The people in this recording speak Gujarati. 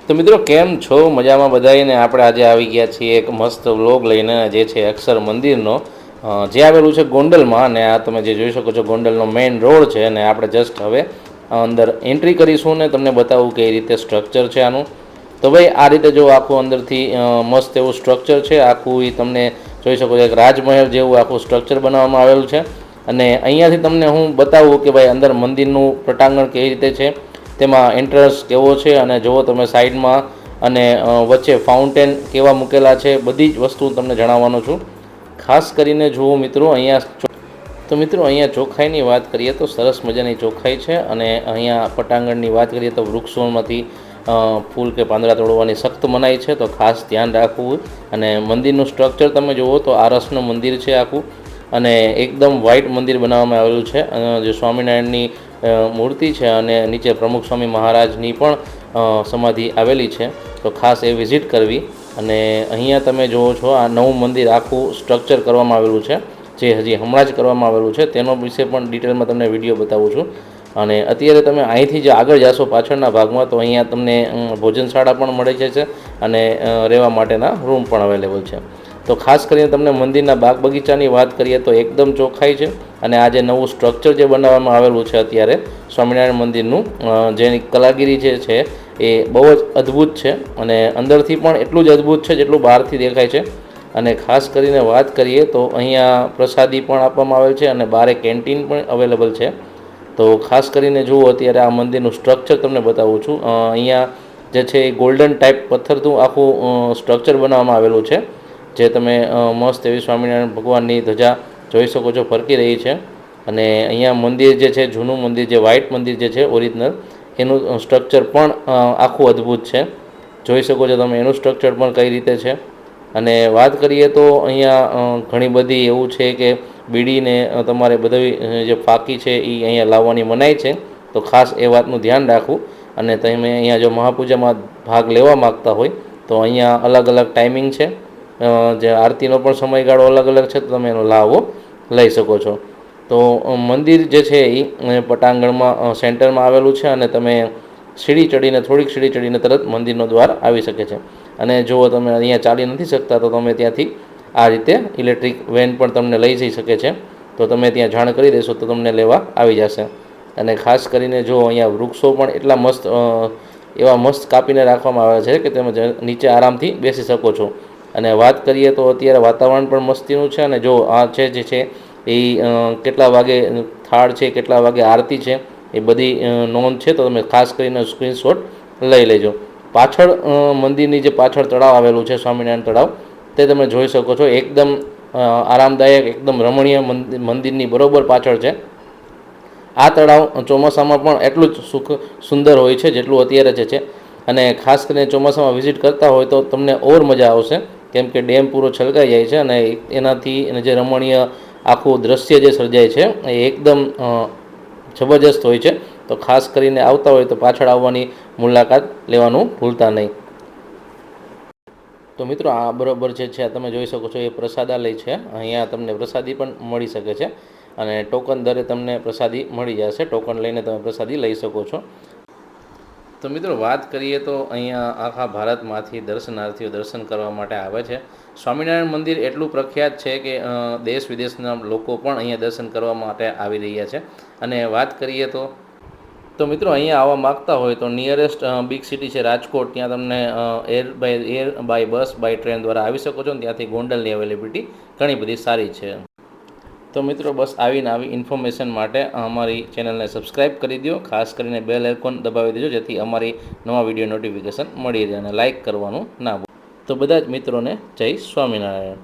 તો મિત્રો કેમ છો? મજામાં બધાને? આપણે આજે આવી ગયા છીએ એક મસ્ત વ્લોગ લઈને, જે છે અક્ષર મંદિરનો, જે આવેલું છે ગોંડલમાં. અને આ તમે જે જોઈ શકો છો ગોંડલનો મેઇન રોડ છે. અને આપણે જસ્ટ હવે અંદર એન્ટ્રી કરીશું ને તમને બતાવું કે એ રીતે સ્ટ્રક્ચર છે આનું. તો ભાઈ આ રીતે જો આખું અંદરથી મસ્ત એવું સ્ટ્રક્ચર છે આખું, એ તમને જોઈ શકો છો એક રાજમહેલ જેવું આખું સ્ટ્રક્ચર બનાવવામાં આવેલું છે. અને અહીંયાથી તમને હું બતાવું કે ભાઈ અંદર મંદિરનું પટાંગણ કેવી રીતે છે, તેમાં એન્ટ્રન્સ કેવો છે, અને જુઓ તમે સાઈડમાં અને વચ્ચે ફાઉન્ટેન કેવા મૂકેલા છે, બધી જ વસ્તુ તમને જણાવવાનો છું. ખાસ કરીને જુઓ મિત્રો અહીંયા ચોખ્ખાઈની વાત કરીએ તો સરસ મજાની ચોખ્ખાઈ છે. અને અહીંયા પટાંગણની વાત કરીએ તો વૃક્ષોમાંથી ફૂલ કે પાંદડા તોડવાની સખ્ત મનાઈ છે, તો ખાસ ધ્યાન રાખવું. અને મંદિરનું સ્ટ્રક્ચર તમે જુઓ તો આરસનું મંદિર છે આખું, અને એકદમ વ્હાઇટ મંદિર બનાવવામાં આવેલું છે. જે સ્વામિનારાયણની મૂર્તિ છે અને નીચે પ્રમુખ સ્વામી મહારાજની પણ સમાધિ આવેલી છે, તો ખાસ એ વિઝિટ કરવી. અને અહીંયા તમે જુઓ છો આ નવું મંદિર આખું સ્ટ્રક્ચર કરવામાં આવેલું છે, જે હજી હમણાં જ કરવામાં આવેલું છે. તેનો વિશે પણ ડિટેલમાં તમને વિડીયો બતાવું છું. અને અત્યારે તમે અહીંથી જે આગળ જશો પાછળના ભાગમાં, તો અહીંયા તમને ભોજનશાળા પણ મળે છે અને રહેવા માટેના રૂમ પણ અવેલેબલ છે. તો ખાસ કરીને તમને મંદિરના બાગ બગીચાની વાત કરીએ તો એકદમ ચોખ્ખાઈ છે. અને આ જે નવું સ્ટ્રક્ચર જે બનાવવામાં આવેલું છે અત્યારે સ્વામિનારાયણ મંદિરનું, જેની કલાગીરી જે છે એ બહુ જ અદ્ભુત છે. અને અંદરથી પણ એટલું જ અદ્ભુત છે જેટલું બહારથી દેખાય છે. અને ખાસ કરીને વાત કરીએ તો અહીંયા પ્રસાદી પણ આપવામાં આવે છે, અને બહાર કેન્ટીન પણ અવેલેબલ છે. તો ખાસ કરીને જુઓ અત્યારે આ મંદિરનું સ્ટ્રક્ચર તમને બતાવું છું. અહીંયા જે છે એ ગોલ્ડન ટાઈપ પથ્થરનું આખું સ્ટ્રક્ચર બનાવવામાં આવેલું છે, જે તમે મસ્ત એવી સ્વામિનારાયણ ભગવાનની ધજા જોઈ શકો છો ફરકી રહી છે. અને અહીંયા મંદિર જે છે જૂનું મંદિર, જે વ્હાઇટ મંદિર જે છે ઓરિજિનલ, એનું સ્ટ્રક્ચર પણ આખું અદ્ભુત છે. જોઈ શકો છો તમે એનું સ્ટ્રક્ચર પણ કઈ રીતે છે. અને વાત કરીએ તો અહીંયા ઘણી બધી એવું છે કે બીડીને તમારે બધી જે ફાંકી છે એ અહીંયા લાવવાની મનાઈ છે, તો ખાસ એ વાતનું ધ્યાન રાખવું. અને તમે અહીંયા જો મહાપૂજામાં ભાગ લેવા માગતા હોય તો અહીંયા અલગ અલગ ટાઈમિંગ છે, જે આરતીનો પણ સમયગાળો અલગ અલગ છે, તો તમે એનો લાવો લઈ શકો છો. તો મંદિર જે છે એ પટાંગણમાં સેન્ટરમાં આવેલું છે, અને તમે થોડીક સીડી ચડીને તરત મંદિરનો દ્વાર આવી શકે છે. અને જો તમે અહીંયા ચાલી નથી શકતા તો તમે ત્યાંથી આ રીતે ઇલેક્ટ્રિક વેન પણ તમને લઈ જઈ શકે છે, તો તમે ત્યાં જાણ કરી દેશો તો તમને લેવા આવી જશે. અને ખાસ કરીને જો અહીંયા વૃક્ષો પણ એટલા એવા મસ્ત કાપીને રાખવામાં આવ્યા છે કે તમે નીચે આરામથી બેસી શકો છો. અને વાત કરીએ તો અત્યારે વાતાવરણ પણ મસ્તીનું છે. અને જો આ છે જે છે એ કેટલા વાગે થાળ છે, કેટલા વાગે આરતી છે, એ બધી નોંધ છે, તો તમે ખાસ કરીને સ્ક્રીનશોટ લઈ લેજો. પાછળ મંદિરની જે પાછળ તળાવ આવેલું છે સ્વામિનારાયણ તળાવ, તે તમે જોઈ શકો છો. એકદમ આરામદાયક, એકદમ રમણીય મંદિરની બરોબર પાછળ છે. આ તળાવ ચોમાસામાં પણ એટલું જ સુંદર હોય છે જેટલું અત્યારે જે છે. અને ખાસ કરીને ચોમાસામાં વિઝિટ કરતા હોય તો તમને ઓર મજા આવશે, કેમ કે ડેમ પૂરો છલકાઈ જાય છે. અને એનાથી જે રમણીય આખું દ્રશ્ય જે સર્જાય છે એ એકદમ જબરજસ્ત હોય છે. તો ખાસ કરીને આવતા હોય તો પાછળ આવવાની મુલાકાત લેવાનું ભૂલતા નહીં. તો મિત્રો આ બરોબર જે છે તમે જોઈ શકો છો એ પ્રસાદાલય છે. અહીંયા તમને પ્રસાદી પણ મળી શકે છે, અને ટોકન દરે તમને પ્રસાદી મળી જશે. ટોકન લઈને તમે પ્રસાદી લઈ શકો છો. તો મિત્રો વાત કરીએ તો અહીંયા આખા ભારતમાંથી દર્શનાર્થીઓ દર્શન કરવા માટે આવે છે. સ્વામિનારાયણ મંદિર એટલું પ્રખ્યાત છે કે દેશ વિદેશના લોકો પણ અહીંયા દર્શન કરવા માટે આવી રહ્યા છે. અને વાત કરીએ તો મિત્રો અહીંયા આવવા માગતા હોય તો નિયરેસ્ટ બિગ સિટી છે રાજકોટ, ત્યાં તમને air by bus by train દ્વારા આવી શકો છો. ત્યાંથી ગોંડલની અવેલેબિલિટી ઘણી બધી સારી છે. તો મિત્રો બસ આવી ઇન્ફોર્મેશન માટે અમારી ચેનલને સબસ્ક્રાઈબ કરી દો. ખાસ કરીને બેલ આઇકોન દબાવી દેજો, જેથી અમારી નવા વિડીયો નોટિફિકેશન મળી રહે. અને લાઇક કરવાનું ના ભૂલો. તો બધા જ મિત્રોને જય સ્વામિનારાયણ.